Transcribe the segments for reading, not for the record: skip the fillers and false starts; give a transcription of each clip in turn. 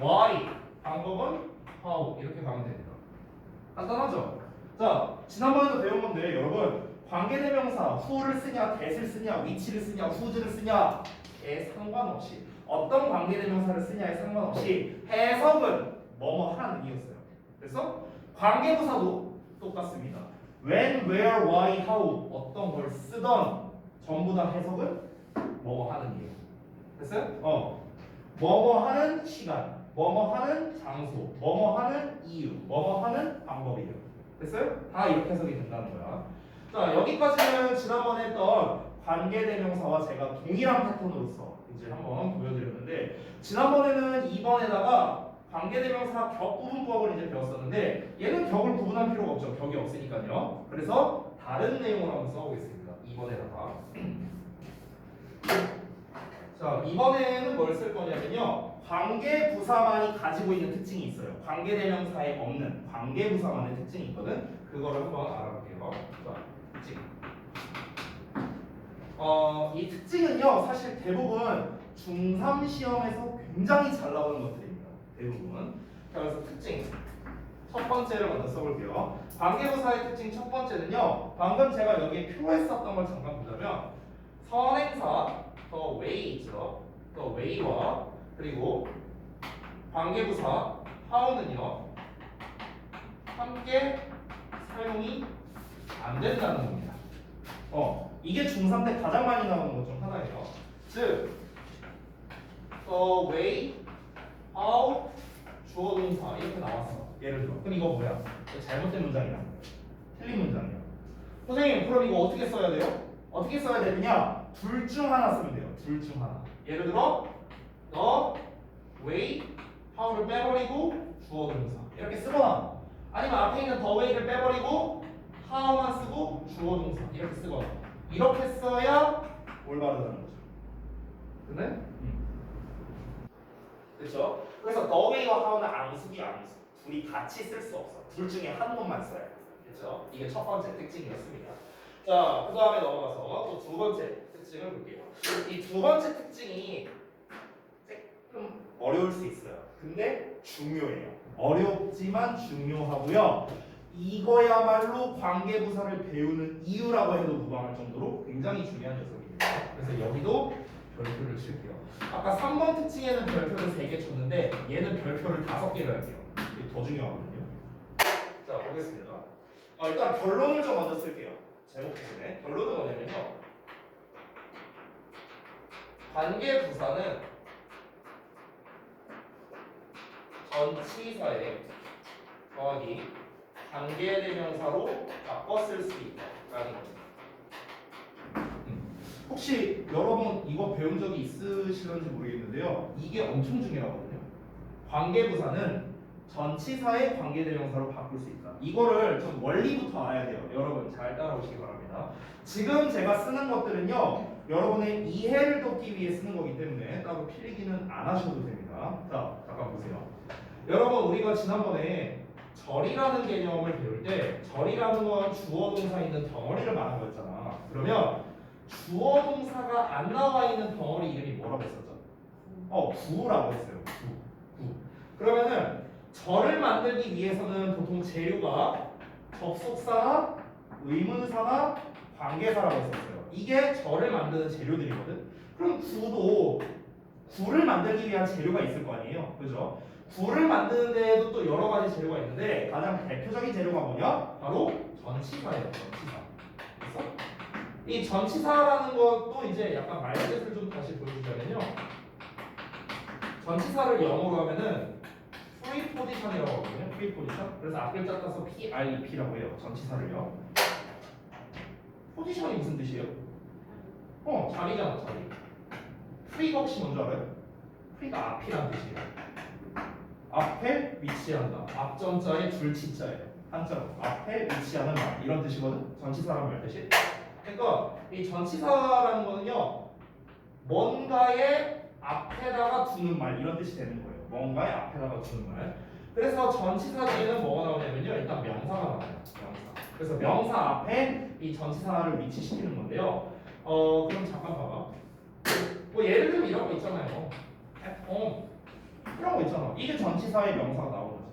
why, 방법은 how 이렇게 가면 됩니다. 간단하죠? 자, 지난번에도 배운 건데 여러분 관계대명사 who를 쓰냐, that을 쓰냐, which를 쓰냐, whose를 쓰냐에 상관없이 어떤 관계대명사를 쓰냐에 상관없이 해석은 뭐뭐 하는 이었어요. 그래서 관계부사도 똑같습니다. when, where, why, how 어떤 걸 쓰던 전부 다 해석은 뭐뭐 하는 이유. 됐어요? 뭐뭐 하는 시간, 뭐뭐 하는 장소, 뭐뭐 하는 이유, 뭐뭐 하는 방법이에요. 됐어요? 다 이렇게 해석이 된다는 거야. 자, 여기까지는 지난번에 했던 관계대명사와 제가 동일한 패턴으로서 이제 한번 보여드렸는데 지난번에는 2번에다가 관계대명사 격구분법을 이제 배웠었는데 얘는 격을 구분할 필요가 없죠. 격이 없으니까요. 그래서 다른 내용을 한번 써보겠습니다. 2번에다가 자, 이번에는 뭘 쓸 거냐면요. 관계부사만이 가지고 있는 특징이 있어요. 관계대명사에 없는 관계부사만의 특징이 있거든. 그거를 한번 알아볼게요. 자, 특징. 이 특징은요. 사실 대부분 중3 시험에서 굉장히 잘 나오는 것들입니다. 대부분. 자, 그래서 특징. 첫 번째를 먼저 써볼게요. 관계부사의 특징 첫 번째는요. 방금 제가 여기에 표에 썼던 걸 잠깐 보자면 선행사 the way 있죠. the way와 그리고 관계부사 how는요 함께 사용이 안 된다는 겁니다. 이게 중3 때 가장 많이 나오는 것 중 하나예요. 즉 the way, how 주어 동사 이렇게 나왔어. 예를 들어. 그럼 이거 뭐야? 잘못된 문장이야. 틀린 문장이야. 선생님 그럼 이거 어떻게 써야 돼요? 어떻게 써야 되느냐? 둘 중 하나 쓰면 돼요. 둘 중 하나. 예를 들어 the way, how를 빼버리고 주어 동사 이렇게 쓰거나 아니면 앞에 있는 the way를 빼버리고 how만 쓰고 주어 동사 이렇게 쓰거나 이렇게 써야 올바르다는 거죠. 근데? 그렇죠? 그래서 the way와 how는 앙숙이 앙숙 둘이 같이 쓸 수 없어. 둘 중에 한 번만 써야 돼. 그렇죠? 이게 첫 번째 특징이었습니다. 자, 그 다음에 넘어가서 또 두 번째 특징을 볼게요. 이 두 번째 특징이 조금 어려울 수 있어요. 근데 중요해요. 어렵지만 중요하고요. 이거야말로 관계부사를 배우는 이유라고 해도 무방할 정도로 굉장히 중요한 녀석입니다. 그래서 여기도 별표를 칠게요. 아까 3번 특징에는 별표를 3개 쳤는데 얘는 별표를 5개를 할게요. 이게 더 중요하거든요. 자, 보겠습니다. 일단 결론을 좀 먼저 쓸게요. 제목 때문에. 결론은 뭐냐면요. 관계부사는 전치사에 더하기 관계대명사로 바꿔 쓸 수 있다라는 겁니다. 혹시 여러분 이거 배운 적이 있으실런지 모르겠는데요. 이게 엄청 중요하거든요. 관계부사는 전치사의 관계대명사로 바꿀 수 있다. 이거를 좀 원리부터 알아야 돼요. 여러분 잘 따라오시기 바랍니다. 지금 제가 쓰는 것들은요. 여러분의 이해를 돕기 위해 쓰는 거기 때문에 따로 필기는 안 하셔도 됩니다. 자, 잠깐 보세요. 여러분 우리가 지난번에 절이라는 개념을 배울 때 절이라는 건 주어 동사 있는 덩어리를 말한 거였잖아. 그러면 주어 동사가 안 나와 있는 덩어리 이름이 뭐라고 했었죠? 구라고 했어요. 구. 그러면은 절을 만들기 위해서는 보통 재료가 접속사나 의문사나 관계사라고 했었어요. 이게 절을 만드는 재료들이거든. 그럼 구를 만들기 위한 재료가 있을 거 아니에요. 그죠? 구를 만드는 데에도 또 여러 가지 재료가 있는데 가장 대표적인 재료가 뭐냐? 바로 전치사예요. 전치사. 그래서 이 전치사라는 것도 이제 약간 말뜻을 좀 다시 보여주자면요. 전치사를 영어로 하면은 프리포지션이라고 하거든요. 프리포지션. 그래서 앞글자 따서 PREP라고 해요. 전치사를요. 포지션이 무슨 뜻이에요? 자리잖아, 자리. 프리가 혹시 뭔지 알아요? 프리가 앞이라는 뜻이에요. 앞에 위치한다. 앞전자에 줄치자예요. 한자로. 앞에 위치하는 말. 이런 뜻이거든. 전치사라는 말 뜻이. 그러니까 이 전치사라는 거는요. 뭔가의 앞에다가 두는 말 이런 뜻이 되는 거예요. 뭔가의 앞에다가 두는 말. 그래서 전치사 뒤에는 뭐가 나오냐면요. 일단 명사가 나와요. 명사. 그래서 명사 앞에 이 전치사를 위치시키는 건데요. 그럼 잠깐 봐봐. 뭐 예를 들면 이런 거 있잖아요. at home. 그런 거 있잖아. 이게 전치사의 명사가 나오는 거죠.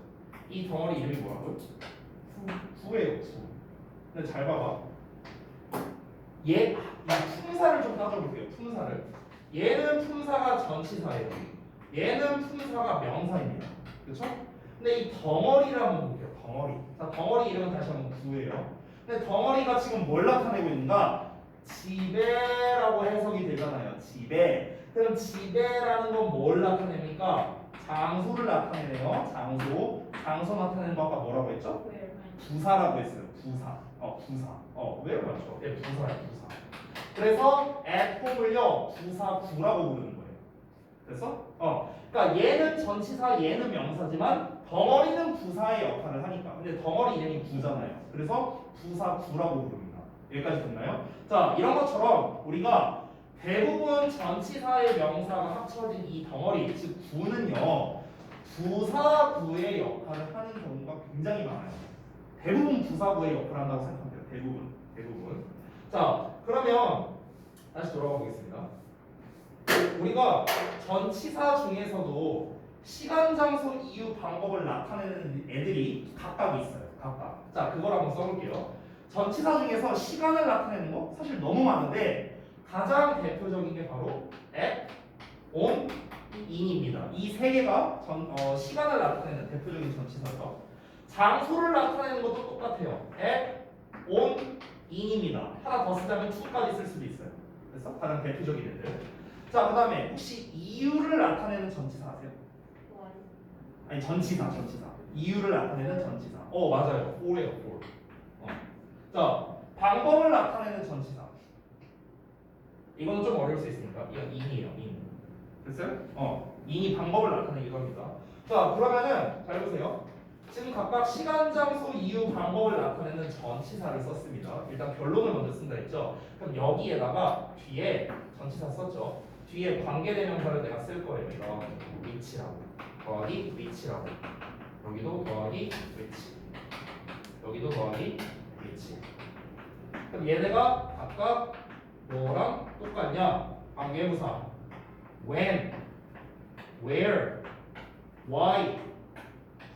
이 덩어리 이름이 뭐라고요? 구예요, 구. 근데 잘 봐봐. 이 품사를 좀 따져볼게요. 품사를. 얘는 품사가 전치사예요. 얘는 품사가 명사입니다. 그렇죠? 근데 이 덩어리를 한번 볼게요. 덩어리. 자, 덩어리 이름은 다시 한번 구예요. 근데 덩어리가 지금 뭘 나타내고 있는가? 지배라고 해석이 되잖아요. 지배. 그럼 지배라는 건 뭘 나타냅니까? 장소를 나타내네요. 장소. 장소 나타내는 거 아까 뭐라고 했죠? 부사라고 했어요. 부사. 부사. 왜요? 맞죠? 예, 부사예요. 부사. 그래서 at home을요 부사 구라고 부르는 거예요. 그래서 그러니까 얘는 전치사, 얘는 명사지만 덩어리는 부사의 역할을 하니까. 근데 덩어리 이름이 구잖아요. 그래서 부사 구라고 부릅니다. 여기까지 됐나요? 자, 이런 것처럼 우리가 대부분 전치사의 명사가 합쳐진 이 덩어리, 즉 구는요 부사구의 역할을 하는 경우가 굉장히 많아요. 대부분 부사구의 역할을 한다고 생각하면 돼요. 대부분. 자, 그러면 다시 돌아가 보겠습니다. 우리가 전치사 중에서도 시간, 장소, 이유, 방법을 나타내는 애들이 각각 있어요. 각각. 자, 그걸 한번 써볼게요. 전치사 중에서 시간을 나타내는 거 사실 너무 많은데 가장 대표적인 게 바로 at, on, in입니다. 이 세 개가 시간을 나타내는 대표적인 전치사죠. 장소를 나타내는 것도 똑같아요. at, on, in입니다. 하나 더 쓰자면 to까지 쓸 수도 있어요. 그래서 가장 대표적인 애들. 자, 그 다음에 혹시 이유를 나타내는 전치사 아세요? 아니, 전치사. 이유를 나타내는 전치사. 맞아요. for예요, for. 자, 방법을 나타내는 전치사. 이거는 좀 어려울 수 있으니까 이건 in이에요. in. 됐어요? in이 방법을 나타내기도 합니다. 자, 그러면은 잘 보세요. 지금 각각 시간, 장소, 이유, 방법을 나타내는 전치사를 썼습니다. 일단 결론을 먼저 쓴다 했죠. 그럼 여기에다가 뒤에 전치사 썼죠. 뒤에 관계대명사를 내가 쓸 거예요. 이거 위치라고. 더하기 위치라고. 여기도 더하기 위치. 여기도 더하기 위치. 그럼 얘네가 각각 뭐랑 똑같냐? 관계부사 when, where, why,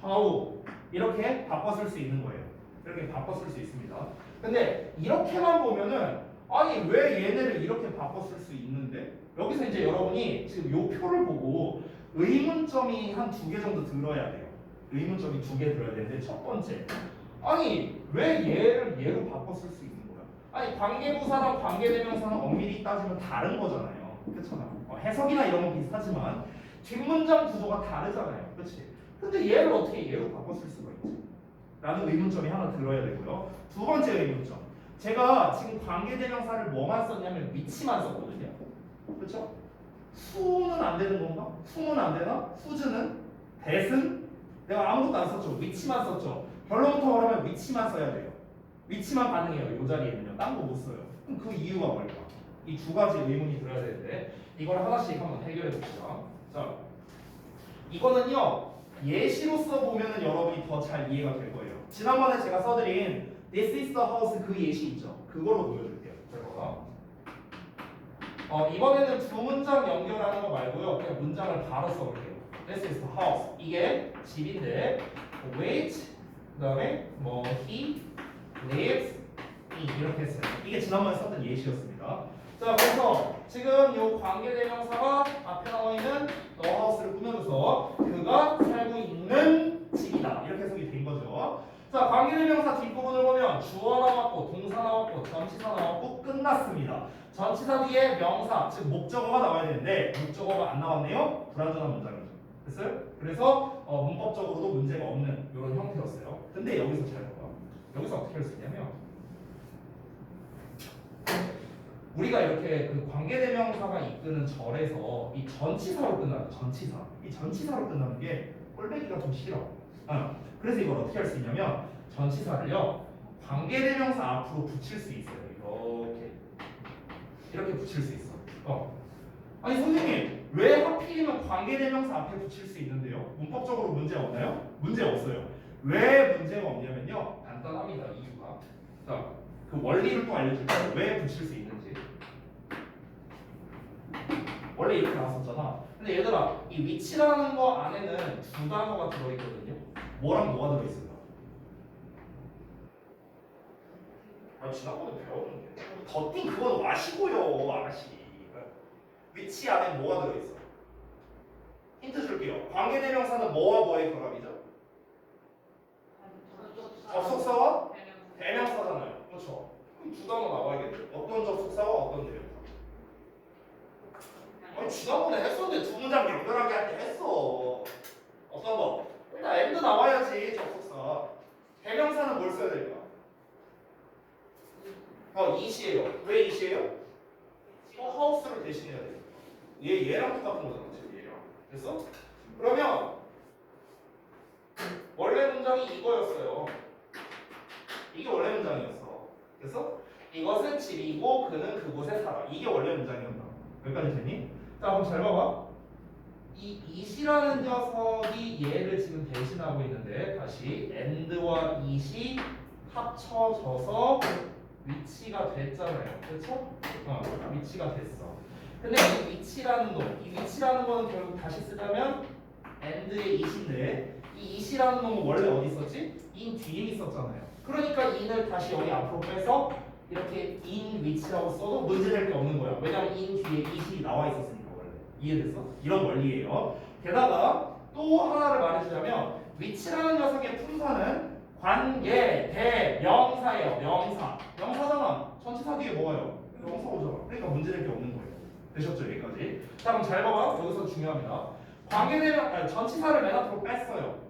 how 이렇게 바꿔 쓸 수 있는 거예요. 이렇게 바꿔 쓸 수 있습니다. 근데 이렇게만 보면은 아니 왜 얘네를 이렇게 바꿔 쓸 수 있는데? 여기서 이제 여러분이 지금 요 표를 보고 의문점이 한 2개 정도 들어야 돼요. 의문점이 2개 들어야 되는데 첫 번째 아니 왜 얘를 얘로 바꿔 쓸 수 있는 거야? 아니 관계부사랑 관계대명사는 엄밀히 따지면 다른 거잖아요. 그렇잖아. 해석이나 이런 건 비슷하지만 뒷문장 구조가 다르잖아요. 그렇지? 근데 얘를 어떻게 얘로 바꿔 쓸 수가 있지? 라는 의문점이 하나 들어야 되고요. 두 번째 의문점. 제가 지금 관계대명사를 뭐만 썼냐면 위치만 썼거든요. 그렇죠? 수는 안 되는 건가? 수는 안 되나? 수즈는? 대은? 내가 아무것도 안 썼죠. 위치만 썼죠. 결론부터 말하면 위치만 써야 돼요. 위치만 가능해요. 이 자리에는요. 딴 거 못 써요. 그럼 그 이유가 뭘까? 이 두 가지 의문이 들어야 되는데 이걸 하나씩 한번 해결해 봅시다. 자, 이거는요. 예시로서 보면은 여러분이 더 잘 이해가 될 거예요. 지난번에 제가 써드린 This is the house 그 예시 있죠? 그걸로 보여줄게요. 이번에는 두 문장 연결하는 거 말고요. 그냥 문장을 바로 써볼게요. This is the house. 이게 집인데 wait 그다음에 뭐 he lives 이렇게 했어요. 이게 지난번에 썼던 예시였습니다. 자, 그래서 지금 요 관계대명사가 앞에 나와 있는 the house를 꾸며줘서 그가 살고 있는 집이다. 이렇게 해석이 된 거죠. 자, 관계대명사 뒷부분을 보면 주어 나왔고 동사 나왔고 전치사 나왔고 끝났습니다. 전치사 뒤에 명사, 즉 목적어가 나와야 되는데 목적어가 안 나왔네요. 불완전한 문장이죠. 됐어요? 그래서 문법적으로도 문제가 없는 이런 형태였어요. 근데 여기서 잘 봐봐. 여기서 어떻게 할 수 있냐면 우리가 이렇게 그 관계대명사가 이끄는 절에서 이 전치사로 끝나는 전치사, 이 전치사로 끝나는 게 꼴배기가 좀 싫어. 그래서 이걸 어떻게 할 수 있냐면 전치사를요 관계대명사 앞으로 붙일 수 있어요. 이렇게 붙일 수 있어. 아니 선생님 왜 하필이면 관계대명사 앞에 붙일 수 있는데요? 문법적으로 문제 없나요? 문제 없어요. 왜 문제가 없냐면요 간단합니다. 이유가 자, 그 원리를 또 알려줄게요. 왜 붙일 수 있는지. 원래 이렇게 나왔었잖아. 근데 얘들아 이 위치라는 거 안에는 두 단어가 들어있거든요. 뭐랑 뭐가 들어있을까? 아 지난번에 배웠는데 더띵 그건 마시고요 아가씨. 위치 안에 뭐가 들어있어? 힌트 줄게요. 관계대명사는 뭐와 뭐의 결합이죠? 접속사와 대명사잖아요. 그렇죠? 그럼 두 단어 나와야겠죠. 어떤 접속사와 어떤 대명사? 아니 지난번에 했었는데 두 문장 연결하게 할 때 했어. 어떤 거? 일단 and 나와야지 접속사. 대명사는 뭘 써야 될까? 이시예요. 왜 이시예요? 하우스를 대신해야 돼요. 얘랑 똑같은 거잖아 지금 얘랑. 됐어? 그러면 원래 문장이 이거였어요. 이게 원래 문장이었어. 그래서 이것은 집이고 그는 그곳에 살아. 이게 원래 문장이었다. 여기까지 되니? 자 그럼 잘 봐봐. 이 it이라는 녀석이 얘를 지금 대신하고 있는데 다시 and와 it이 합쳐져서 위치가 됐잖아요. 그렇죠? 위치가 됐어. 근데 이 위치라는 놈, 이 위치라는 거는 결국 다시 쓰자면 and의 it인데 이 it이라는 놈은 원래 어디 있었지? in 뒤에 있었잖아요. 그러니까 in을 다시 여기 앞으로 빼서 이렇게 in 위치라고 써도 문제될 게 없는 거야. 왜냐면 in 뒤에 it이 나와 있었으니까 원래. 이해됐어? 이런 원리예요. 게다가 또 하나를 말해주자면 위치라는 녀석의 품사는 관계 대명사예요. 명사. 명사잖아. 전치사 뒤에 뭐가요? 명사 오잖아. 그러니까 문제될 게 없는 거예요. 되셨죠 여기까지? 자 그럼 잘 봐봐. 여기서 중요합니다. 관계대명 전치사를 맨 앞으로 뺐어요.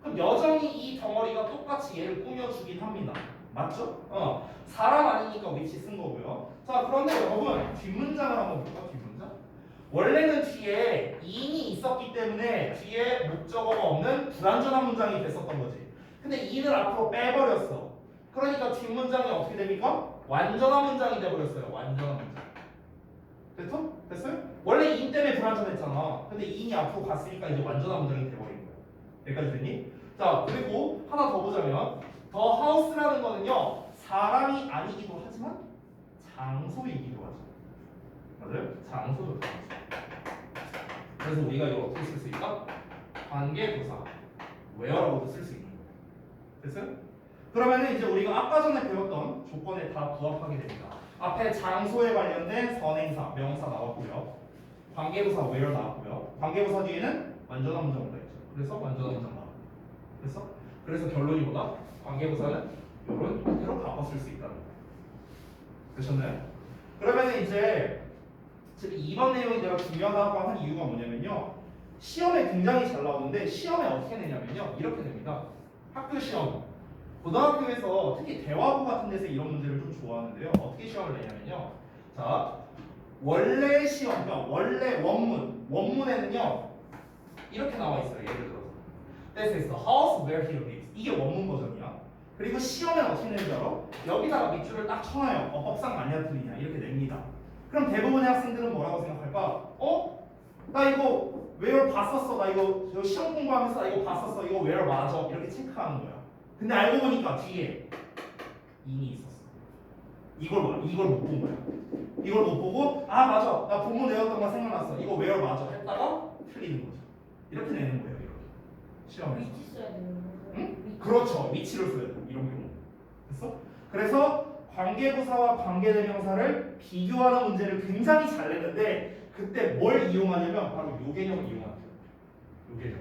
그럼 여전히 이 덩어리가 똑같이 얘를 꾸며주긴 합니다. 맞죠? 사람 아니니까 위치 쓴 거고요. 자 그런데 여러분 뒷문장을 한번 볼까? 뒷문장? 원래는 뒤에 in이 있었기 때문에 뒤에 목적어가 없는 불완전한 문장이 됐었던 거지. 근데 in을 앞으로 빼버렸어. 그러니까 뒷문장이 어떻게 됩니까? 완전한 문장이 돼버렸어요. 완전한 문장. 됐어? 됐어요? 원래 in 때문에 불완전했잖아. 근데 in이 앞으로 갔으니까 이제 완전한 문장이 돼버린 거야. 여기까지 됐니? 자 그리고 하나 더 보자면 더 하우스라는 거는요 사람이 아니기도 하지만 장소이기도 하죠. 맞아요? 장소도 장소. 그래서 우리가 이걸 어떻게 쓸 수 있다? 관계부사 where라고도 쓸 수 있는 거예요. 됐어요? 그러면은 이제 우리가 아까 전에 배웠던 조건에 다 부합하게 됩니다. 앞에 장소에 관련된 선행사, 명사 나왔고요. 관계부사 where 나왔고요. 관계부사 뒤에는 완전한 문장 온다 했죠. 그래서 완전한 문장 나왔고. 됐어? 그래서 결론이 뭐다? 관계부사는 이런 형태로 바꿔 쓸 수 있다는 거예요. 되셨나요? 그러면은 이제 지금 이번 내용이 내가 중요하다고 한 이유가 뭐냐면요. 시험에 굉장히 잘 나오는데 시험에 어떻게 내냐면요. 이렇게 됩니다. 학교 시험. 고등학교에서 특히 대화고 같은 데서 이런 문제를 좀 좋아하는데요. 어떻게 시험을 내냐면요. 자, 원래 시험, 그러니까 원래 원문에는요. 이렇게 나와 있어요. 예를 들어서. This is the house where he lives. 이게 원문 버전이야. 그리고 시험에는 어떻게 내는지 알아? 여기다가 밑줄을 딱 쳐놔요. 법상 맞냐 틀리냐 이렇게 냅니다. 그럼 대부분의 학생들은 뭐라고 생각할까? 나 이거 where 봤었어. 나 이거 시험 공부하면서 나 이거 봤었어. 이거 where 맞아. 이렇게 체크하는 거야. 근데 알고 보니까 뒤에 in이 있었어. 이걸 못 본 거야. 이걸 못 보고 맞아. 나 본문 외웠던 거 생각났어. 이거 where 맞아. 했다가 틀리는 거죠. 이렇게 내는 거예요. 이렇게. 시험에서. 위치 써야 되는 거예요? 응? 그렇죠. 위치를 써야 돼. 이런 경우. 됐어? 그래서 관계부사와 관계대명사를 비교하는 문제를 굉장히 잘 냈는데 그때 뭘 이용하냐면 바로 요 개념을 이용하는 거예요. 요 개념.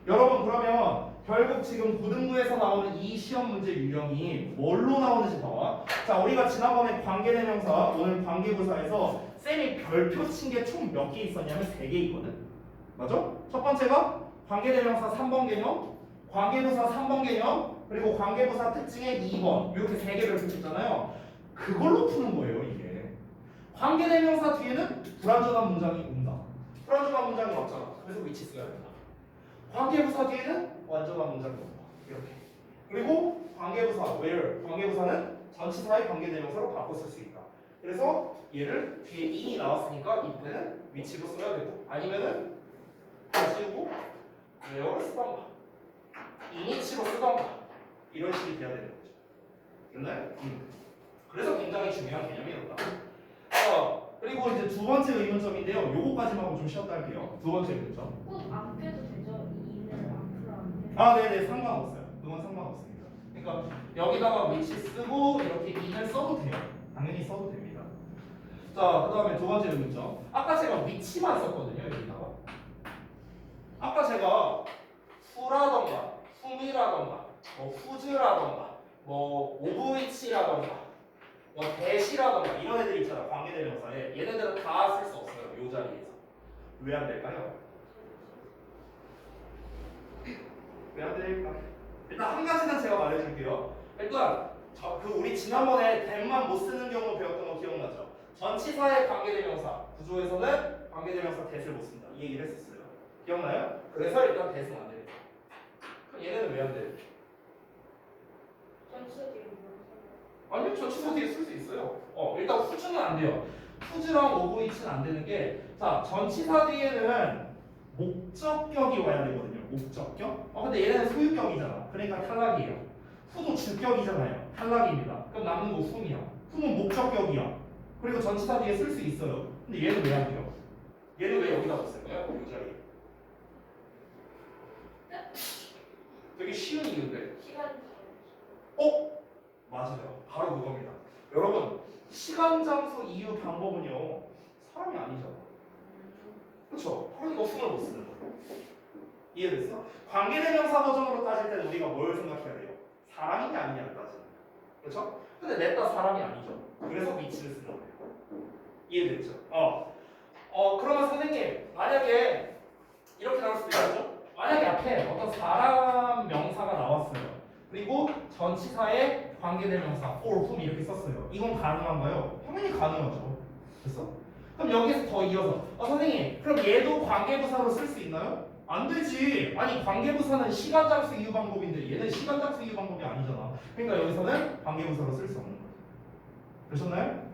여러분 그러면 결국 지금 고등부에서 나오는 이 시험 문제 유형이 뭘로 나오는지 봐봐. 자 우리가 지난번에 관계대명사 오늘 관계부사에서 쌤이 별표 친 게 총 몇 개 있었냐면 3개 있거든. 맞죠? 첫 번째가 관계대명사 3번 개념, 관계부사 3번 개념, 그리고 관계부사 특징의 2번 이렇게 3개 별표 쳤잖아요. 그걸로 푸는 거예요 이게. 관계대명사 뒤에는 불완전한 문장이 온다. 불완전한 문장이 없잖아. 그래서 위치 써야 된다. 관계부사 뒤에는 완전한 문장이 온다. 이렇게. 그리고 관계부사 where 관계부사는 전치사의 관계대명사로 바꿔 쓸 수 있다. 그래서 얘를 뒤에 in이 나왔으니까 이때는 위치로 써야 되고 아니면은 다 지우고 where를 쓰던가 in이치로 쓰던가 이런 식이 돼야 되는 거죠. 됐나요? 그래서 굉장히 중요한 개념이었다. 그리고 이제 두 번째 의문점인데요. 요거까지만 하고 좀 쉬었다 할게요. 두 번째 의문점. 꼭 안 빼도 되죠? 이를 앞으로 안 빼도. 아, 네네, 상관없어요. 그건 상관없습니다. 그러니까 여기다가 위치 쓰고 이렇게 인을 써도 돼요. 당연히 써도 됩니다. 자, 그 다음에 두 번째 의문점. 아까 제가 위치만 썼거든요. 여기다가. 아까 제가 후라던가 후미라던가 뭐 후즈라던가 뭐 오브위치라던가 뭐 대시라던가 이런 애들 있잖아. 관계대명사에. 얘네들은 다 쓸 수 없어요. 이 자리에서. 왜 안 될까요? 왜 안 될까? 일단 한 가지는 제가 말해줄게요. 일단 그 우리 지난번에 대만 못 쓰는 경우 배웠던 거 기억나죠? 전치사의 관계대명사 구조에서는 관계대명사 대를 못 쓴다. 이 얘기를 했었어요. 기억나요? 그래서 일단 대는 안 되겠다. 그럼 얘네는 왜 안 돼? 전체 뒤에 아니요, 전치사 뒤에 쓸 수 있어요. 일단 후즈는 안 돼요. 후즈랑 오브이치는 안 되는 게, 자, 전치사 뒤에는 목적격이 와야 되거든요. 목적격. 근데 얘네는 소유격이잖아. 그러니까 탈락이에요. 후도 주격이잖아요. 탈락입니다. 그럼 남는 거 후이야. 후는 목적격이야. 그리고 전치사 뒤에 쓸 수 있어요. 근데 얘는 왜 안 돼요? 얘는 왜 여기다 못 쓸까요? 이 자리에. 되게 쉬운 이유인데. 시간 맞아요. 바로 그겁니다. 여러분, 시간, 장소, 이유, 방법은요. 사람이 아니잖아. 그렇죠? 그러니까 품을 못 쓰는 거예요. 이해됐어? 관계대명사 버전으로 따질 때는 우리가 뭘 생각해야 돼요? 사람이냐 아니냐를 따지는 거예요. 그렇죠? 근데 냈다 사람이 아니죠. 그래서 위치를 쓰는 거예요. 이해됐죠? 그러면 선생님, 만약에 이렇게 나올 수도 있죠? 만약에 앞에 어떤 사람 명사가 나왔어요. 그리고 전치사에 관계대명사 for whom 이렇게 썼어요. 이건 가능한가요? 당연히 가능하죠. 됐어? 그럼 여기서 더 이어서 선생님 그럼 얘도 관계부사로 쓸 수 있나요? 안 되지. 아니 관계부사는 시간, 장소, 이유, 방법인데 얘는 시간, 장소, 이유, 방법이 아니잖아. 그러니까 여기서는 관계부사로 쓸 수 없는 거예요. 되셨나요?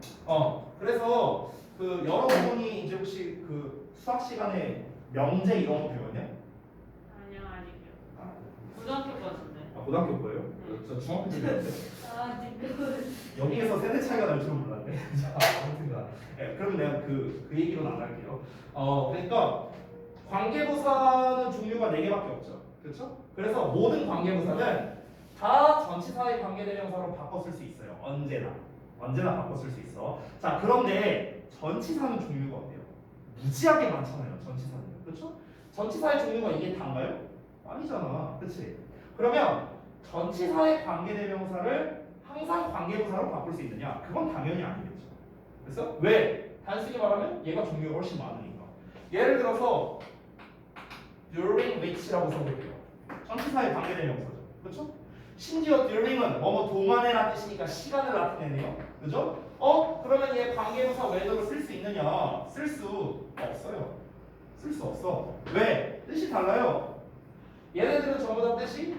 그래서 그 여러분이 이제 혹시 그 수학 시간에 명제 이런 거 배웠냐? 아니요, 아직이요. 고등학교 거였는데. 고등학교 거예요? 저 중학교 때 배웠는데. 지금 여기에서 세대 차이가 날 줄은 몰랐네. 자, 아무튼간. 그럼 내가 그 얘기로는 안 할게요. 그러니까 관계부사는 종류가 4개밖에 없죠. 그렇죠? 그래서 모든 관계부사는 다 전치사의 관계대명사로 바꿔 쓸 수 있어요. 언제나 바꿔 쓸 수 있어. 자, 그런데 전치사는 종류가 어때요? 무지하게 많잖아요. 전치사는. 그렇죠? 전치사의 종류가 이게 다인가요? 아니잖아. 그렇지? 그러면 전치사의 관계대명사를 항상 관계부사로 바꿀 수 있느냐? 그건 당연히 아니겠죠. 그래서 왜? 단순히 말하면 얘가 종류가 훨씬 많으니까. 예를 들어서 during which라고 써볼게요. 전치사의 관계대명사죠. 그렇죠? 심지어 during은 뭐뭐 동안이라는 뜻이니까 시간을 나타내네요. 그죠? 그러면 얘 관계부사 when으로 쓸 수 있느냐? 쓸 수 없어요. 쓸 수 없어. 왜? 뜻이 달라요. 얘네들은 전부 다 뜻이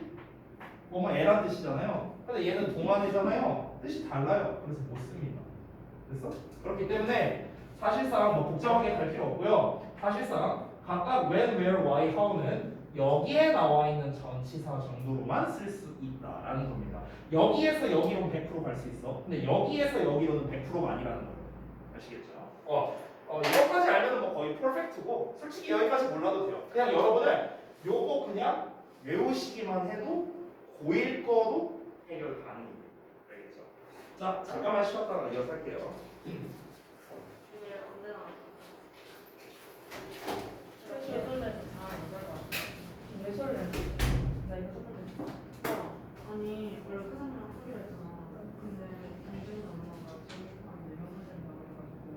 뭐뭐 애란 뜻이잖아요. 근데 얘는 동안이잖아요. 뜻이 달라요. 그래서 못 씁니다. 됐어? 그렇기 때문에 사실상 뭐 복잡하게 갈 필요 없고요. 사실상 각각 when, where, why, how는 여기에 나와 있는 전치사 정도로만 쓸 수 있다라는 겁니다. 여기에서 여기로는 100% 갈 수 있어. 근데 여기에서 여기로는 100%가 아니라는 거예요. 아시겠죠? 이것까지 알면 뭐 거의 퍼펙트고 솔직히 여기까지 몰라도 돼요. 그냥 여러분은 요거 그냥 외우시기만 해도 고1 거도 해결 가능합니다. 알겠죠? 자, 잠깐만 쉬었다가 이어서 할게요. 이게 언제 나왔어? 예술에서 다 이걸 봐. 예술에 나 이거 첫 번째. 아니 원래 회장이랑 소리를 했잖아. 근데 경쟁이 엄마가 재밌한 내용을 된다고 해가지고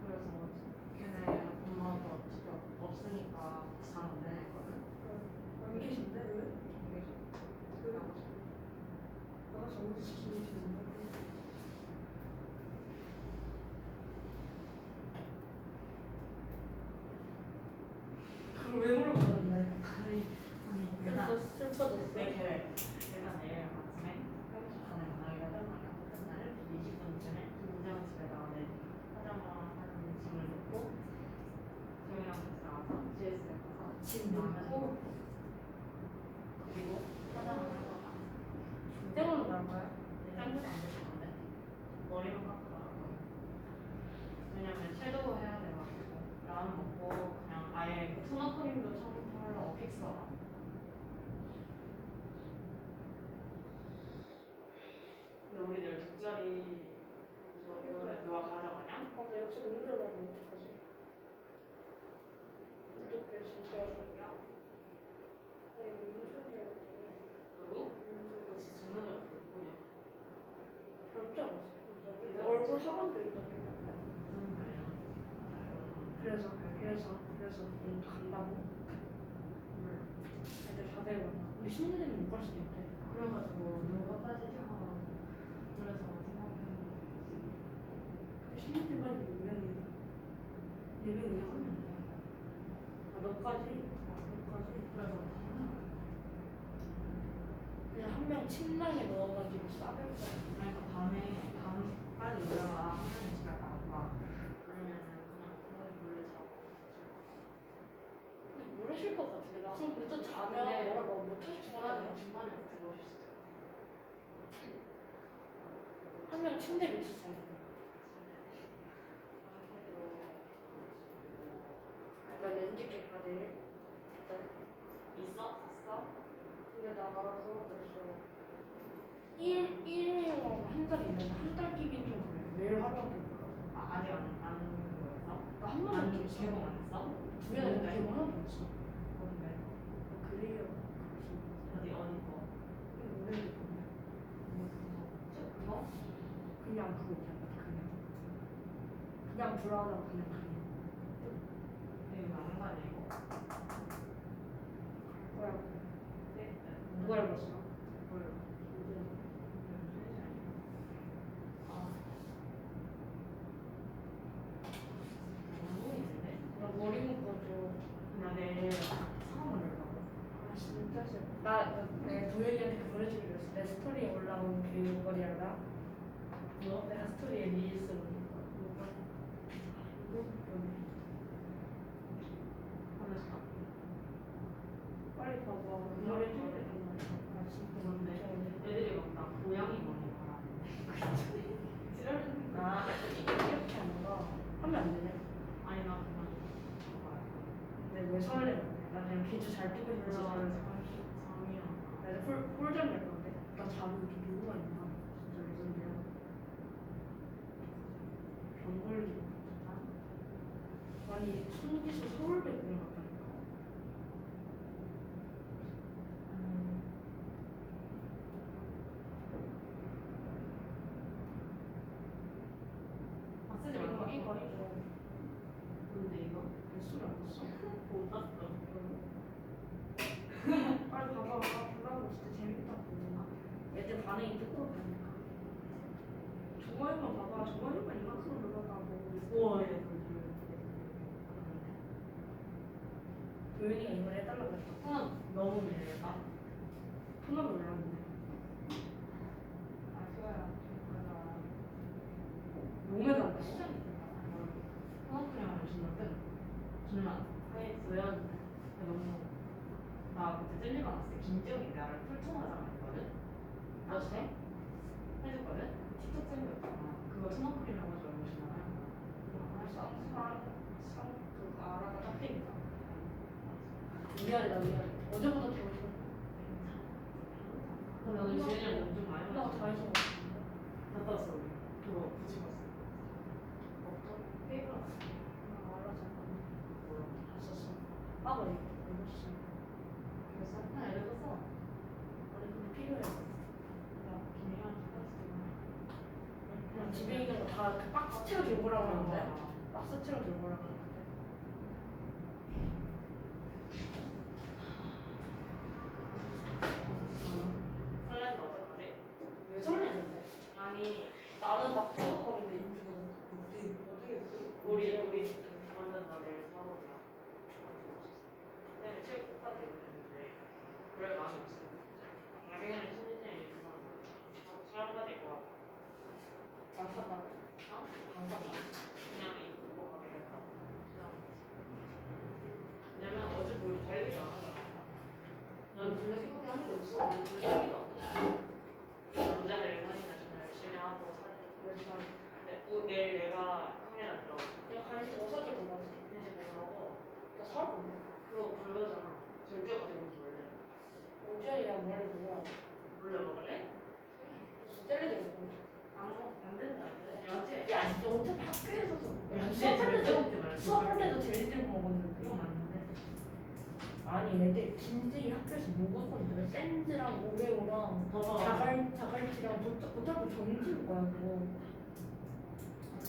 그래서 걔네 엄마가 집에 없으니까 잘 안 되거든. 여기 계신데 왜? 내가 저번에 시키는데. 그걸 왜 물어보는데? 아니 내가 슬퍼졌어. 내가 내일 아침에 저는 만나기로 하던 말이야. 그날 20분쯤에 김장 집에 나와내 화장을 하는 짐을 놓고 저희랑 같이 나와서 GS에 가서 짐 라면을 놓고? 먹고 그리고 화장을 하러 갔어. 때문에 나온 거야? 짱구도 안 되시는데 머리만 깎고 나가고 X가 근데 우리들 두 자리 이거를 누가 가져가냐? 아, 나 역시 너무 잘 나오네. 어떡하지? 어떡해, 진짜. 아니, 이거 무슨 소리야. 그리고 역시 정면을 보냐? 별줄 알았어. 진짜. 얼굴 사관도 있던데. 그래서 오늘 간다고? 애들 다 데려간다. 근데 신년 되면 못 갈 수도 있대. 그래가지고 누가 빠지냐? 그래서 생각했는데 신년 때만 몇 명이야? 4명이야? 아, 너까지? 그래서 그냥 한 명 침낭에 넣어가지고 싸들고. 그러니까 밤 빨리 일어나 하면 집에 가봐. 아니면은 그냥 몰래 자고. 모르실 것 같은데. 나 그럼 늦어 자면 근데 뭐라 뭐 못하실 것 같아. 중간에 들어올 수 있어요. 한명 침대 밑에 자. 나 렌즈 깰까 내일? 있어? 봤어? 근데 나 알아서 그랬어. 1일이랑 한 달 있는데 한 달 끼긴 좀 그래. 매일 하루하고 아, 아직 안 거였어? 나한 번도 안 깼어. 개봉 안 했어? 주변에 개봉 하나도 안 했어. 뭔데? 그래요. 어디 거? 모르겠는데 그거? 그냥 그거 그냥 불안하고 그냥 이거 안 가네 이거. 뭐야? 네. 누가 읽었어? 몰라. 아. 너무 있는데? 나 머리 묶어줘. 나 내일 사원을 가고. 아 진짜 싫어. 내가 도현이한테 그 보내주기로 했어. 내 스토리에 올라온 그 머리 알아? 뭐? 내가 스토리에 릴스 올린 거. 하면서. 빨리 봐봐. 머리 좀 아 진짜 뭔데? 애들이 막나 고양이 머리 말하는데. 지랄하는 거. 아 이렇게 하는 거 하면 안 되냐? 아니 나 그냥 봐요. 근데 왜 설레? 나 그냥 기초 잘 뜨고 있는 거 설레. 잠이야. 나 이제 홀잠 잘 건데. 나 잠이 이렇게 누구가 있나? 진짜 레전드야. 병 걸리고. 아니 손기수 서울대병원 갔다니까. 쓰지 말고. 이거 근데 이거 술을 안 먹었어. 못 봤어. 빨리 봐봐. 불나고 진짜 재밌다고. 애들 반응이 뜨거웠다니까. 종아리만 봐봐. 종아리만 이만큼 올라가고. 우와 얘 도현이가 이걸 해달라고 했어. 손 너무 밀렸다. 통합이 올라왔는데. 아 그거야. 맞아. 몸에 간다고? 시간이 통합분양을 정말 끝. 정말 하이스였는데 너무 나 그때 찔리 받았을 때 김지영이 나를 풀통화장 했거든. 어제 해줬거든. 틱톡 쌤이었잖아. 그거 천원풀이라고 해서 얼마 주나요? 그 아라가 짝대기다. 미안해 나 미안해. 어제보다 더 좋아. 근데 오늘 지은이랑 엄청 많이 나 마셨어. 잘해서 갔다 왔어 우리. 그거 붙이고 왔어. 어떤? 페이퍼 아 알아서 몰라. 봤었어. 빠고 읽었어. 그래서 한 애들 떴어. 원래 그게 필요해. 나 김이랑 그냥 집에 있는 거 다 그 박스채로 들고 오라고 하는데. 박스채로 들고 오라고 하는데. 설렌다 어떡하지? 왜 설레는데? 아니 나는 막 생각하는데 인주가 어떻게 우리 완전 나 내일 사업이야. 내일 책 끝까지 있는데 그럴 마음이 없어. 나중에는 신인생이 있어. 사람까지 입고 와. 안타까 어? 그냥 입고 가게 될까? 왜냐면 어제 우리 관리가 안 하잖아. 난 별로 생각이 한 게 없어. 난 별로 생각이 없어. 남자들 일반이나 정말 열심히 하고 사는. 근데 내일 내가 카메라 들어. 그냥 간식 뭐 사줄 거야? 이제 뭐라고? 나 사올 건데. 그거 별로잖아. 절대 못 아니 애들 김들이 학교에서 뭐 갖고 있는데 샌드랑 오레오랑 저거 자갈치랑 어차피 정지일 거야 그거.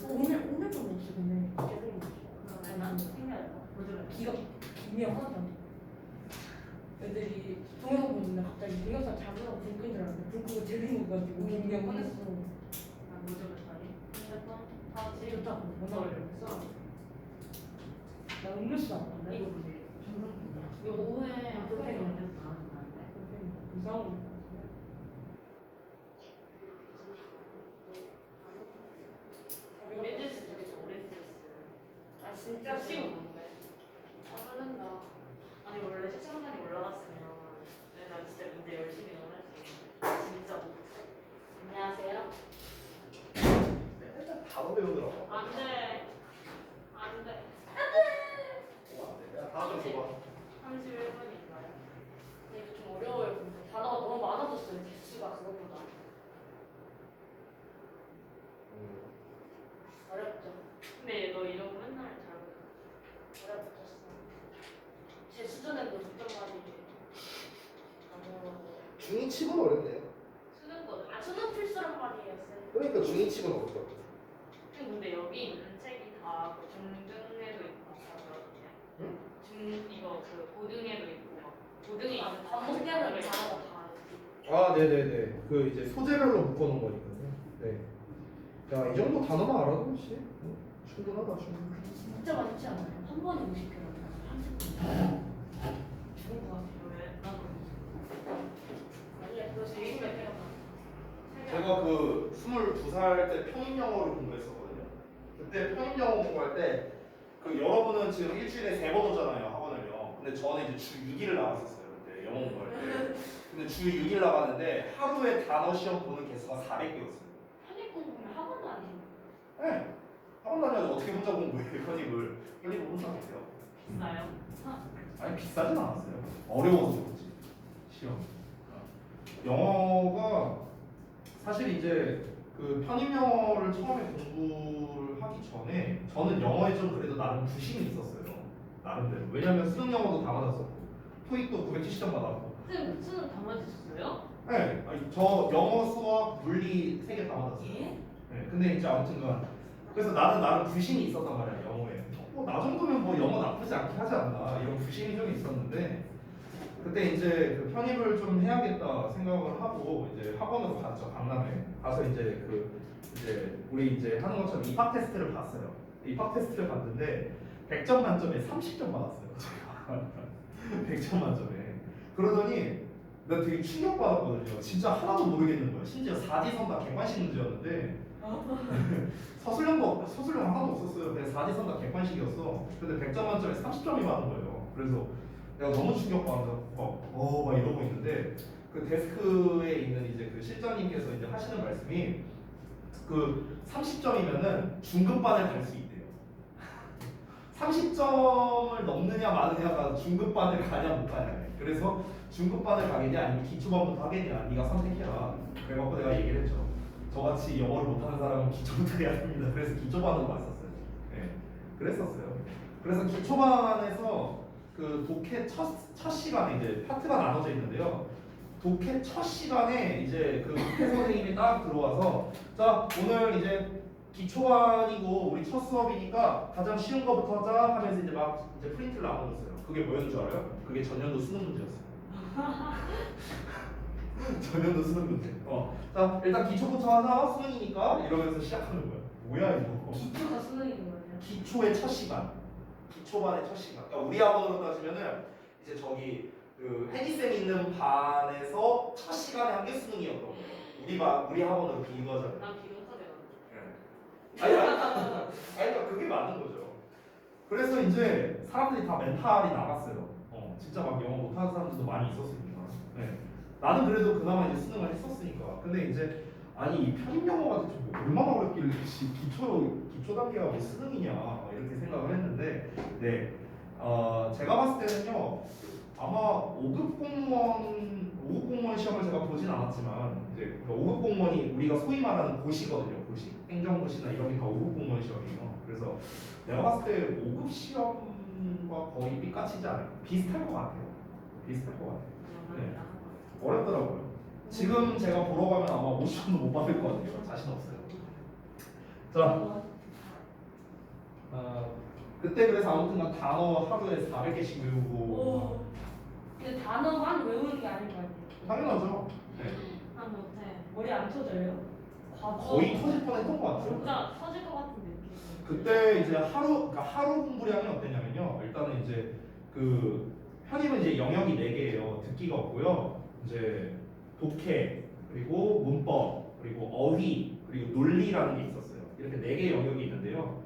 오늘도 먹었어 근데 계속 먹었어. 그러면 생각해봐. 요즘에 기가 기미 하나도 안 돼. 애들이 동영상 보는데 갑자기 동영상 잡으라고 불 끄는 줄 알았는데 불 끄고 재밌는 거 가지고 김미영 꺼냈어. 난 요즘에 다니. 핸드폰 다 제일 지금 좋다고 뭐 뭘 나오려 써? 나 음료수 안 먹는데 이거 뭐지? 이거 오후에 학교에 오면서 나오는 건데. 이상한 거. 매드스 되게 오래 쓰였어. 아 진짜 쉬운 건데. 아 설렌다. 아니 원래 시청률이 올라갔으면 내가 진짜 문제 열심히 넣을 수 있는데 진짜 못해. 안녕하세요. 일단 바로 배우더라고. 안돼. 안돼. 야, 다음 좀 줘봐. 31분인가요? 근데 이거 좀 어려워요. 근데 단어가 너무 많아졌어요. 개수가 그것보다 어렵죠. 근데 너 이런 거 맨날 잘 어렵졌어. 제 수준에도 6점 맞이지. 중이 칩은 어렵네요. 쓰는 거. 아 수능 필수란 말이에요. 쌤. 그러니까 중이 칩은 어렵더라고요. 근데 여기 있는 책이 다 중등에도 있고 다 그렇거든요. 응? 이거 그 고등에도 있고 막 고등에 있는 반복되는 단어가 다. 아, 네네네. 그 이제 소재별로 묶어놓은 거니까요. 네. 야, 이 정도 단어만 알아도 씨 충분하다, 충분. 진짜 많지 않아요? 한 번에 50개라고. 30분. 죽을 것 같아. 왜 나도 아니야 그거 되게 몇 개가 많아. 제가 그 22살 때 평임 영어를 공부했었거든요. 그때 평임 영어 공부할 때 그 여러분은 지금 일주일에 3번 오잖아요 학원을요. 근데 저는 이제 주 6일을 나갔었어요 그때 영어 공부할 때. 근데 주 6일 나갔는데 하루에 단어 시험 보는 개수가 400개였어요. 편입 공부는 학원도 아니고. 네. 학원 다녀서 어떻게 혼자 공부해 편입을. 편입을 혼자 하세요. 비싸요? 아니 비싸진 않았어요. 어려워서 그렇지 시험. 영어가 사실 이제 그 편입 영어를 처음에 공부를 하기 전에 저는 영어에 좀 그래도 나름 부심이 있었어요. 나름대로. 왜냐면 수능 영어도 다 맞았었고 토익도 970점 받았고. 쌤 수능 다 맞으셨어요? 네, 아니, 저 영어, 수학, 물리 3개 다 맞았어요. 예? 네, 근데 이제 아무튼간 그래서 나는 나름 부심이 있었단 말이야 영어에. 나 정도면 뭐 영어 나쁘지 않게 하지 않나 이런 부심이 좀 있었는데 그때 이제 그 편입을 좀 해야겠다 생각을 하고 이제 학원으로 갔죠 강남에 가서 이제 이제 우리 이제 하는 것처럼 입학 테스트를 봤어요. 입학 테스트를 봤는데 100점 만점에 30점 받았어요 제가 100점 만점에. 그러더니 나 되게 충격받았거든요. 진짜 하나도 모르겠는 거야. 심지어 사지선 다 객관식 문제였는데 서술형 하나도 없었어요. 그냥 사지선 다 객관식이었어. 근데 100점 만점에 30점이 받은 거예요. 그래서 내가 너무 충격받아서 막 이러고 있는데 그 데스크에 있는 이제 그 실장님께서 이제 하시는 말씀이 그 30점이면은 중급반을 갈 수 있대요. 30점을 넘느냐 마느냐가 중급반을 가냐 못 가냐. 그래서 중급반을 가겠냐 아니면 기초반부터 하겠냐 네가 선택해라. 그래갖고 내가 얘기를 했죠. 저같이 영어를 못하는 사람은 기초부터 해야 됩니다. 그래서 기초반으로 갔었어요. 네, 그랬었어요. 그래서 기초반에서 그 독해 첫 시간에 이제 파트가 나눠져 있는데요. 독해 첫 시간에 이제 그 독해 선생님이 딱 들어와서 자 오늘 이제 기초반이고 우리 첫 수업이니까 가장 쉬운 거부터 하자 하면서 이제 막 이제 프린트를 나눠줬어요. 그게 뭐였는 줄 알아요? 그게 전년도 수능 문제였어요. 전년도 수능 문제. 자 일단 기초부터 하자 수능이니까 이러면서 시작하는 거야. 뭐야 이거? 기초가 수능인 거예요. 기초의 첫 시간. 기초반의 첫 시간. 그러니까 우리 학원으로 따지면은 이제 저기 그 혜지 쌤 있는 반에서 첫 시간에 한 게 수능이었던 거예요. 우리 학원으로 비교하자면. 난 비교사대 그러니까 그게 맞는 거죠. 그래서 이제 사람들이 다 멘탈이 나갔어요. 진짜 막 영어 못하는 사람들도 많이 있었으니까. 네. 나는 그래도 그나마 이제 수능을 했었으니까. 근데 이제 아니 이 편입 영어가 대체 뭐 얼마나 어렵길래 기초 단계가 뭐 수능이냐 이렇게 생각을 했는데, 네, 제가 봤을 때는요 아마 5급 공무원 시험을 제가 보진 않았지만 이제 5급 공무원이 우리가 소위 말하는 고시거든요. 고시, 행정고시나 이런 게 다 5급 공무원 시험이에요. 그래서 내가 봤을 때 5급 시험은 거의 삐까치지 않아요. 비슷할 것 같아요. 비슷할 것 같아요. 네. 네. 어렵더라고요. 지금 제가 보러 가면 아마 50점도 못 받을 것 같아요. 자신 없어요. 자, 그때 그래서 아무튼간 단어 하루에 400개씩 외우고 오. 근데 단어만 외우는 게 아닌 것 같아요. 당연하죠. 네. 난 못해. 머리 안 터져요? 거의 터질 뻔했던 것 같아요. 진짜 터질 것 같은 느낌. 그때 이제 그러니까 하루 공부량이 어땠냐면요. 일단은 이제 그 편입은 이제 영역이 4개예요. 듣기가 없고요. 이제 독해, 그리고 문법, 그리고 어휘, 그리고 논리라는 게 있었어요. 이렇게 4개 영역이 있는데요.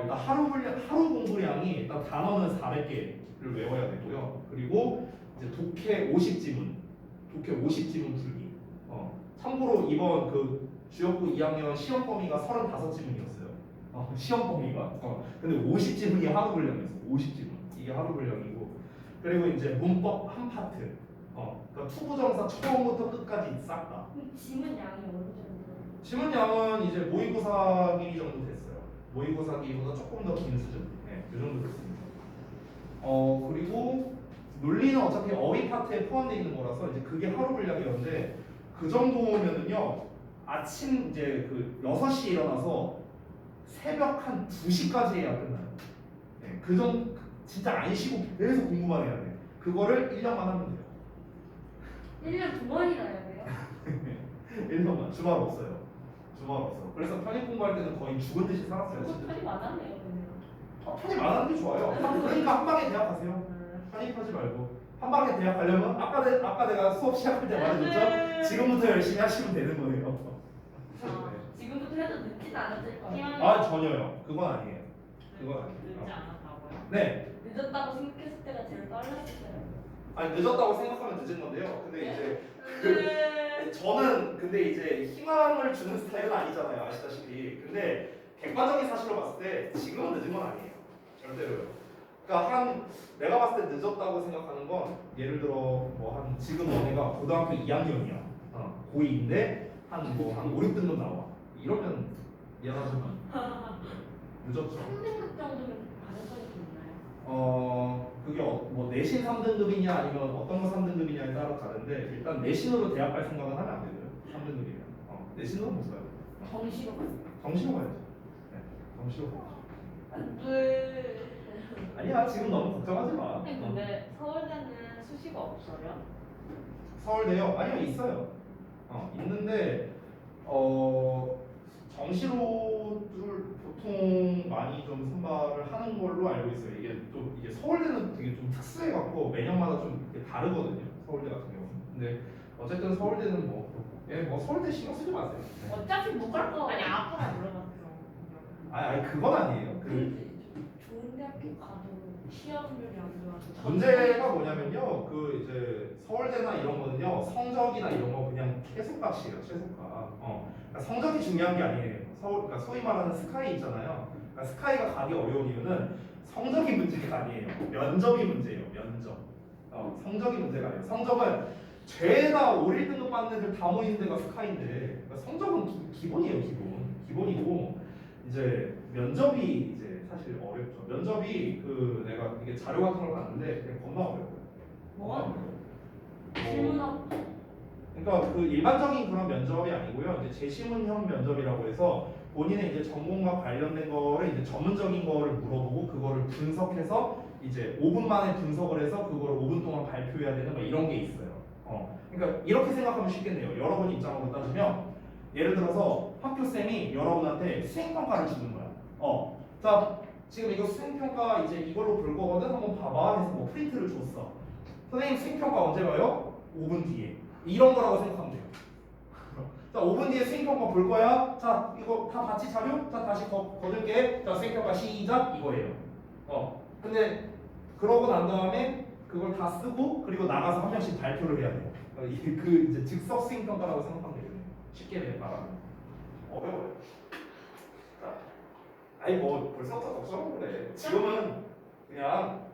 일단 하루 공부량이 일단 단어는 400개를 외워야 되고요. 그리고 이제 독해 50지문, 독해 50지문 풀기. 참고로 이번 그 주역부 2학년 시험 범위가 35지문이었어요. 시험 범위가. 근데 50지문이 하루 분량이었어. 50지문. 이게 하루 분량이고. 그리고 이제 문법 한 파트. 그러니까 투부정사 처음부터 끝까지 싹 다. 그럼 지문 양이 어느 정도? 지문량은 이제 모의고사 길이 정도 됐어요. 모의고사 길이보다 조금 더 긴 수준. 네, 그 정도 됐습니다. 그리고 논리는 어차피 어휘 파트에 포함되어 있는 거라서 이제 그게 하루 분량이었는데 그 정도면은요. 아침 이제 그 6시에 일어나서 새벽 한 2시까지 해야 끝나요. 네, 그 정도 진짜 안 쉬고 계속 공부만 해야 돼. 그거를 1년만 하면 돼요. 1년 2번이나 해야 돼요? 1년만. 주말 없어요. 주말 없어. 그래서 편입 공부할 때는 거의 죽은 듯이 살았어요. 그거 진짜. 편입 안 하네요, 그러면. 편입 안 하는 게 좋아요. 그러니까 한 방에 대학 가세요. 편입하지 말고 한 방에 대학 가려면 아까 내가 수업 시작할 때 말해줬죠. 지금부터 열심히 하시면 되는 거예요. 지금부터 해도 늦진 않았을 거예요. 아 전혀요. 그건 아니에요. 그건 아니에요. 늦지 않았다고요? 네. 늦었다고 생각했을 때가 제일 떨렸을 때예요. 아니 늦었다고 생각하면 늦은 건데요. 근데 이제 저는 근데 이제 희망을 주는 스타일은 아니잖아요. 아시다시피. 근데 객관적인 사실로 봤을 때 지금은 늦은 건 아니에요. 절대로요. 그러니까 내가 봤을 때 늦었다고 생각하는 건 예를 들어 뭐 지금 너네가 고등학교 2학년이야. 고2인데 한 5, 6등급 나와. 이러면 미안하지만 늦었죠. 3등급 정도면 가능성이 있나요? 그게 뭐 내신 3등급이냐 아니면 어떤 거 3등급이냐에 따라 다른데 일단 내신으로 대학 갈 생각은 하면 안 되고요. 3등급이면 내신으로 못 가요. 정시로. 정시로 가야죠. 네, 정시로 가야죠. 안 돼. 아니야 지금 너무 걱정하지 마. 근데 서울대는 수시가 없어요? 서울대요? 아니요 있어요. 있는데 정시로들 보통 많이 좀 선발을 하는 걸로 알고 있어요. 이게 서울대는 되게 좀 특수해 갖고 매년마다 좀 이렇게 다르거든요. 서울대 같은 경우는. 근데 어쨌든 서울대는 뭐 서울대 신경 쓰지 마세요. 네. 어차피 못 갈 거. 아니 아빠가 물어봤어. 아니 그건 아니에요. 좋은 대학교 가도 시험률이 안 좋아서. 문제가 뭐냐면요. 그 이제 서울대나 이런 거는요. 성적이나 이런 거 그냥 최소값이에요. 최소값. 그러니까 성적이 중요한 게 아니에요. 그러니까 소위 말하는 스카이 있잖아요. 그러니까 스카이가 가기 어려운 이유는 성적이 문제가 아니에요. 면접이 문제예요. 면접. 성적이 문제가 아니에요. 성적은 죄다 5, 1등급 받는 애들 다 모이는 데가 스카이인데 그러니까 성적은 기본이에요. 기본이고 이제 면접이 이제 사실 어렵죠. 면접이 내가 이게 자료 같은 걸 봤는데 그냥 겁나 어려워요. 뭐가? 질문하고. 그러니까 그 일반적인 그런 면접이 아니고요. 이제 재시문형 면접이라고 해서 본인의 이제 전공과 관련된 거를 이제 전문적인 거를 물어보고 그거를 분석해서 이제 5분 만에 분석을 해서 그거를 5분 동안 발표해야 되는 뭐 이런 게 있어요. 그러니까 이렇게 생각하면 쉽겠네요. 여러분 입장으로 따지면 예를 들어서 학교 쌤이 여러분한테 수행평가를 주는 거야. 자 지금 이거 수행평가 이제 이걸로 볼 거거든. 한번 봐봐 해서 뭐 프린트를 줬어. 선생님 수행평가 언제 봐요? 5분 뒤에. 이런 거라고 생각하면 돼요. 자, 5분 뒤에 수행평가 볼 거야. 자, 이거 다 봤지 자료? 자, 다시 거둘게. 자, 수행평가 시작 이거예요. 근데 그러고 난 다음에 그걸 다 쓰고 그리고 나가서 한 명씩 발표를 해야 돼요. 그 이제 즉석 수행평가라고 생각하면 되거든요. 쉽게 말하면 어려워요. 자, 아니 뭐 벌써부터 걱정하고 그래. 지금은 그냥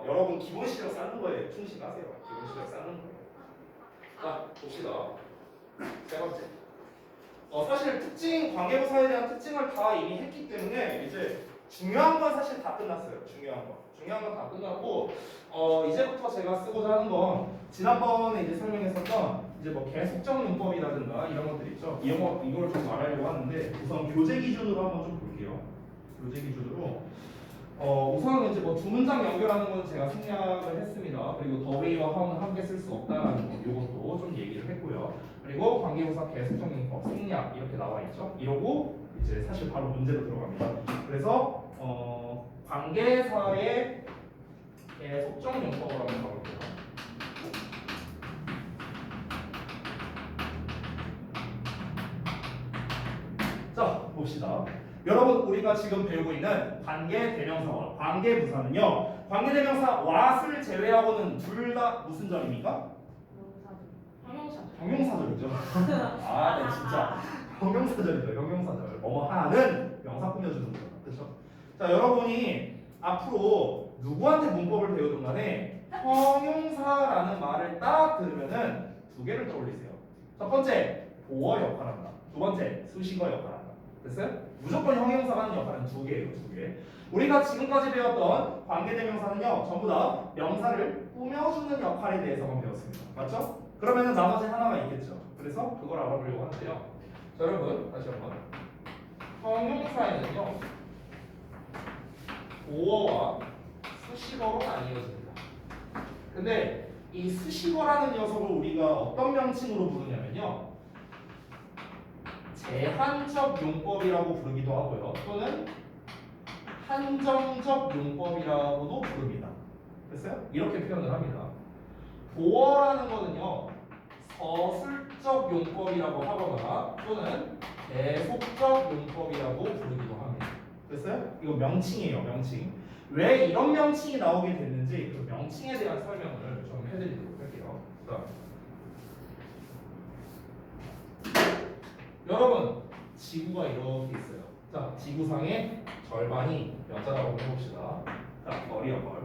여러분 기본 실력 쌓는 거에 충실하세요. 기본 실력 쌓는 거예요. 자, 봅시다. 세 번째. 사실 관계부사에 대한 특징을 다 이미 했기 때문에 이제 중요한 건 사실 다 끝났어요. 중요한 건 다 끝났고 이제부터 제가 쓰고자 하는 건 지난번에 이제 설명했었던 이제 뭐 계속적 문법이라든가 이런 것들 있죠. 이걸 좀 말하려고 하는데 우선 교재 기준으로 한번 좀 볼게요. 교재 기준으로 우선 이제 뭐 두 문장 연결하는 건 제가 생략을 했습니다. 그리고 the way와 how는 함께 쓸 수 없다라는 거 이것도 좀 얘기를 했고요. 그리고 관계부사 계속적 문법 생략 이렇게 나와 있죠. 이러고 이제 사실 바로 문제로 들어갑니다. 그래서 관계사의 계속적 용법을 한번 가볼게요. 자, 봅시다. 여러분, 우리가 지금 배우고 있는 관계대명사와 관계부사는요. 관계대명사 what을 제외하고는 둘 다 무슨 절입니까? 형용사. 형용사절이죠. 아, 네, 진짜 형용사절이죠. 형용사절. 뭐뭐 하는 명사 꾸며주는 거죠. 그렇죠? 자, 여러분이 앞으로 누구한테 문법을 배우든 간에 형용사라는 말을 딱 들으면은 두 개를 떠올리세요. 첫 번째, 보어 역할한다. 두 번째, 수식어 역할한다. 됐어요? 무조건 형용사가 하는 역할은 두 개예요. 두 개. 우리가 지금까지 배웠던 관계대명사는요. 전부 다 명사를 꾸며주는 역할에 대해서만 배웠습니다. 맞죠? 그러면은 나머지 하나가 있겠죠. 그래서 그걸 알아보려고 하는데요. 자, 여러분 다시 한번 형용사에는요 보어와 수식어로 나뉘어집니다. 근데 이 수식어라는 녀석을 우리가 어떤 명칭으로 부르냐면요 제한적 용법이라고 부르기도 하고요 또는 한정적 용법이라고도 부릅니다. 됐어요? 이렇게 표현을 합니다. 보어라는 거는요 서술적 용법이라고 하거나 또는 계속적 용법이라고 부르기도 합니다. 됐어요? 이거 명칭이에요. 명칭. 왜 이런 명칭이 나오게 됐는지 그 명칭에 대한 설명을 좀 해드리도록 할게요. 자, 여러분 지구가 이렇게 있어요. 자, 지구상의 절반이 여자라고 해봅시다. 자, 벌이야 벌.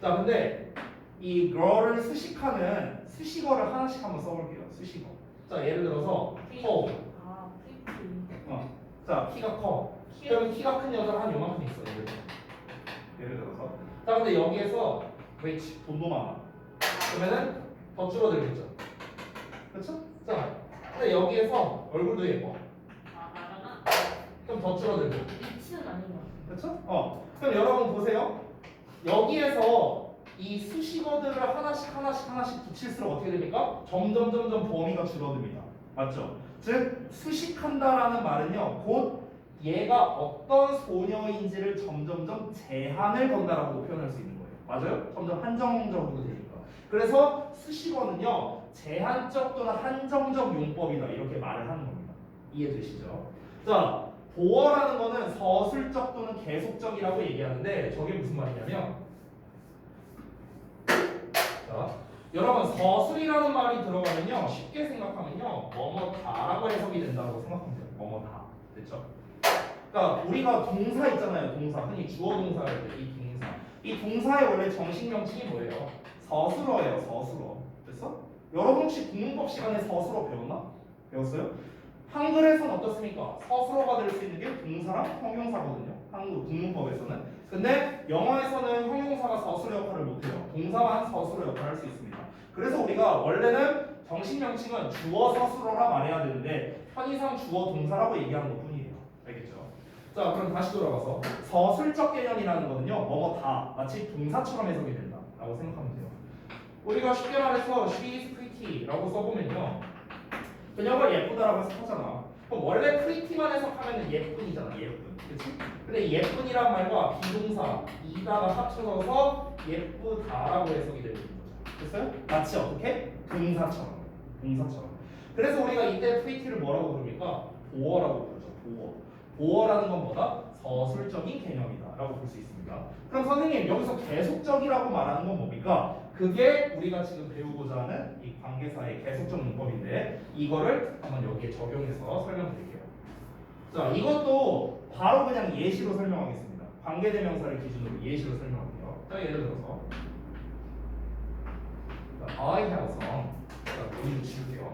자, 근데 이 girl을 수식하는 수식어를 하나씩 한번 써볼게요. 수식어. 자, 예를 들어서 tall. 아, 프리티. 자, 키가 커. 그러면 키가 큰 여자가 한 요만큼 있어. 예를 들어서. 자, 근데 여기에서 rich 돈도 많아. 그러면은 더 줄어들겠죠. 그렇죠? 자, 근데 여기에서 얼굴도 예뻐. 나가나? 그럼 더 줄어들고. 위치는 아닌 것 같아. 그렇죠? 그럼 여러분 보세요. 여기에서 이 수식어들을 하나씩 붙일수록 어떻게 됩니까? 점점 범위가 줄어듭니다. 맞죠? 즉 수식한다라는 말은요. 곧 얘가 어떤 소녀인지를 점점 제한을 건다라고 표현할 수 있는 거예요. 맞아요? 점점 한정적으로 되니까. 그래서 수식어는요. 제한적 또는 한정적 용법이다. 이렇게 말을 하는 겁니다. 이해되시죠? 자, 보어라는 거는 서술적 또는 계속적이라고 얘기하는데 저게 무슨 말이냐면 자, 여러분 서술이라는 말이 들어가면요 쉽게 생각하면요 뭐뭐다라고 해석이 된다고 생각하면 돼요. 뭐뭐다. 됐죠? 그러니까 우리가 동사 있잖아요. 동사 흔히 주어 동사를 할 때 이 동사 이 동사의 원래 정식 명칭이 뭐예요? 서술어예요. 서술어. 됐어? 여러분 혹시 국문법 시간에 서술어 배웠나? 배웠어요? 한글에서는 어떻습니까? 서술어가 될 수 있는 게 동사랑 형용사거든요. 한국 국문법에서는. 근데 영어에서는 형용사가 서술어 역할을 못해요. 동사만 서술어 역할을 할 수 있습니다. 그래서 우리가 원래는 정식 명칭은 주어 서술어라 말해야 되는데 편의상 주어 동사라고 얘기하는 것뿐이에요. 알겠죠? 자, 그럼 다시 돌아가서 서술적 개념이라는 거는요. 뭐뭐 다 마치 동사처럼 해석이 된다라고 생각하면 돼요. 우리가 쉽게 말해서 she is pretty라고 써보면요. 그녀가 예쁘다라고 해석하잖아. 그럼 원래 pretty만 해석하면 예쁜이잖아. 예쁜. 그치? 근데 예쁜이란 말과 비동사 이다가 합쳐져서 예쁘다라고 해석이 되는 거죠. 됐어요? 마치 어떻게? 동사처럼. 그래서 우리가 이때 pretty를 뭐라고 부릅니까? 보어라고 부르죠. 보어. 보어라는 건 뭐다? 서술적인 개념이다라고 볼 수 있습니다. 그럼 선생님 여기서 계속적이라고 말하는 건 뭡니까? 그게 우리가 지금 배우고자 하는 이 관계사의 계속적 문법인데 이거를 한번 여기에 적용해서 설명드릴게요. 자, 이것도 바로 그냥 예시로 설명하겠습니다. 관계대명사를 기준으로 예시로 설명할게요. 자, 예를 들어서 I have some. 자, 여기로 지울게요.